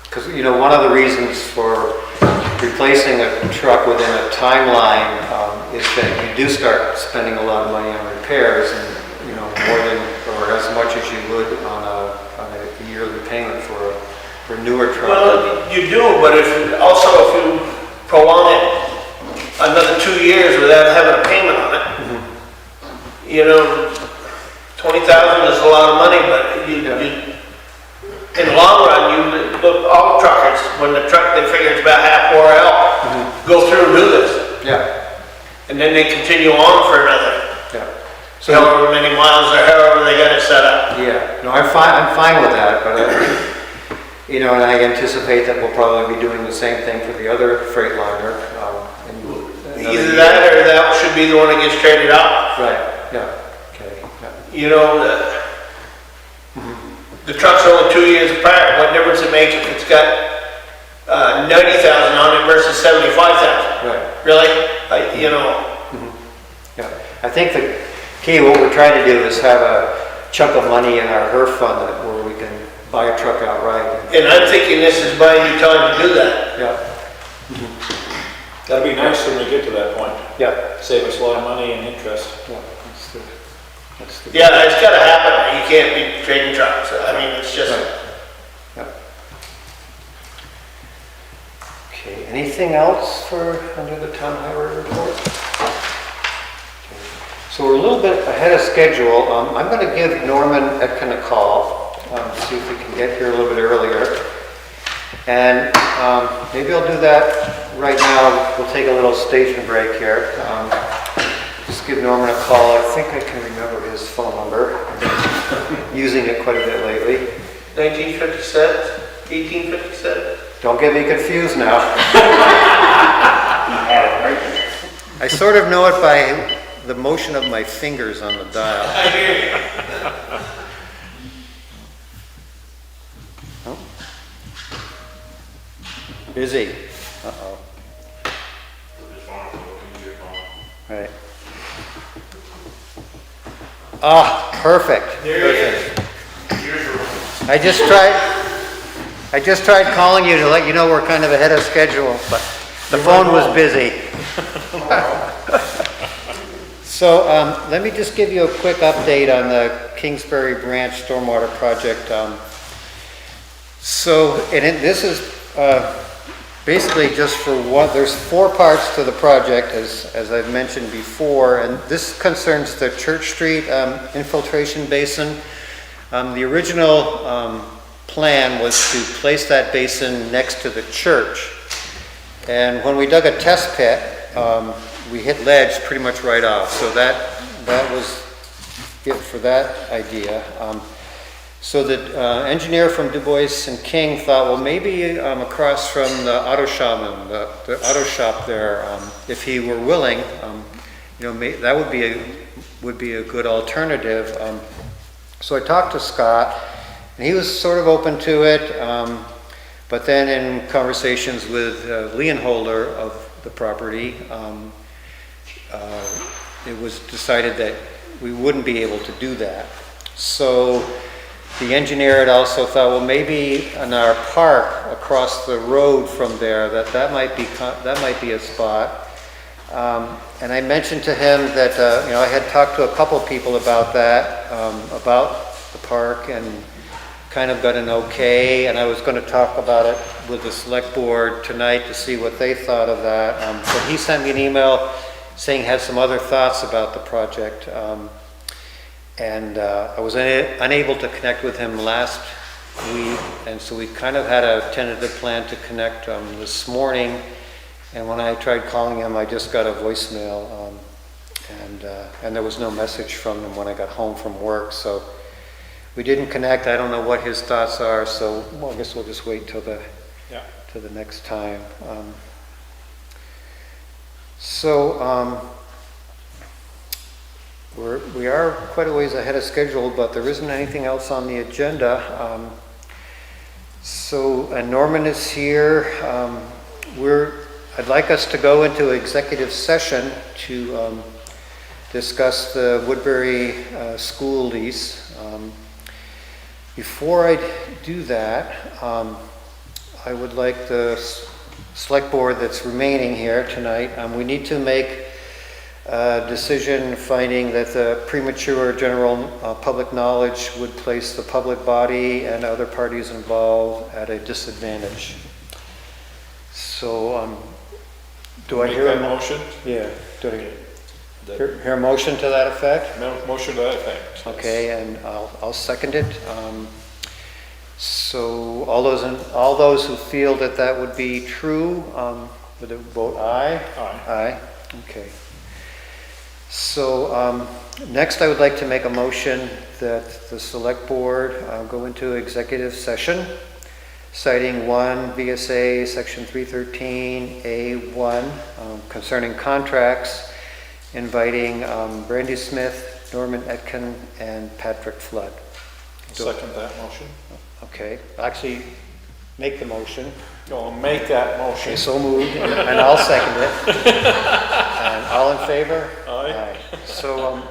because, you know, one of the reasons for replacing a truck within a timeline is that you do start spending a lot of money on repairs, and, you know, more than, or as much as you would on a yearly payment for a newer truck. Well, you do, but if you prolong it another 2 years without having a payment on it, you know, 20,000 is a lot of money, but in the long run, look, all truckers, when the truck, they figure it's about half wore out, go through and do this. Yeah, And then they continue on for another, yeah. however many miles or however they got it set up. Yeah, no, I'm fine with that, but, you know, and I anticipate that we'll probably be doing the same thing for the other Freightliner. Either that or that should be the one that gets traded out. Right, yeah, okay, yeah. You know, the trucks are only 2 years apart. What difference it makes if it's got 90,000 on it versus 75,000? Right. Really? You know, Yeah, I think the key, what we're trying to do is have a chunk of money in our HERF fund where we can buy a truck outright. and I'm thinking this is buying you time to do that. Yeah, That'd be nice when we get to that point. yeah, Save us a lot of money and interest. yeah, that's the. Yeah, it's gotta happen. You can't be trading trucks. I mean, it's just, Right. Yeah. Okay, Anything else under the town highway report? So we're a little bit ahead of schedule. I'm going to give Norman Etkin a call, see if we can get here a little bit earlier. And maybe I'll do that right now. We'll take a little station break here. Just give Norman a call. I think I can remember his phone number. I've been using it quite a bit lately. 1957, 1857. Don't get me confused now. I sort of know it by the motion of my fingers on the dial. I hear you. Oh. Busy. Uh-oh. Right. Ah, perfect. There he is. I just tried calling you to let you know we're kind of ahead of schedule, but the phone was busy. So let me just give you a quick update on the Kingsbury Branch Stormwater Project. This is basically just for one, there's 4 parts to the project, as I've mentioned before, and this concerns the Church Street infiltration basin. The original plan was to place that basin next to the church. And when we dug a test pit, we hit ledge pretty much right off. So that was it for that idea. So the engineer from Du Bois and King thought, well, maybe across from the auto shop, the auto shop there, if he were willing, that would be a good alternative. So I talked to Scott, and he was sort of open to it, but then in conversations with Leonholder of the property, it was decided that we wouldn't be able to do that. So the engineer had also thought, well, maybe in our park across the road from there, that might be a spot. And I mentioned to him that I had talked to a couple people about that, about the park, and kind of got an okay. And I was going to talk about it with the select board tonight to see what they thought of that. But he sent me an email saying he had some other thoughts about the project. I was unable to connect with him last week, and so we kind of had a tentative plan to connect this morning. And when I tried calling him, I just got a voicemail, and there was no message from him when I got home from work. So we didn't connect. I don't know what his thoughts are. So I guess we'll just wait till the next time. We are quite a ways ahead of schedule, but there isn't anything else on the agenda. And Norman is here. I'd like us to go into executive session to discuss the Woodbury school lease. Before I do that, I would like the select board that's remaining here tonight, we need to make a decision finding that the premature general public knowledge would place the public body and other parties involved at a disadvantage. So, do I hear a motion? Yeah. Do I hear a motion to that effect? Motion to that effect. Okay, and I'll second it. So all those who feel that would be true, would vote aye? Aye. Aye. Okay. So next I would like to make a motion that the select board go into executive session, citing 1 VSA section 313A1 concerning contracts, inviting Brandy Smith, Norman Etkin, and Patrick Flood. Second that motion. Okay, actually make the motion. I'll make that motion. Okay, so moved, and I'll second it. And all in favor? Aye. So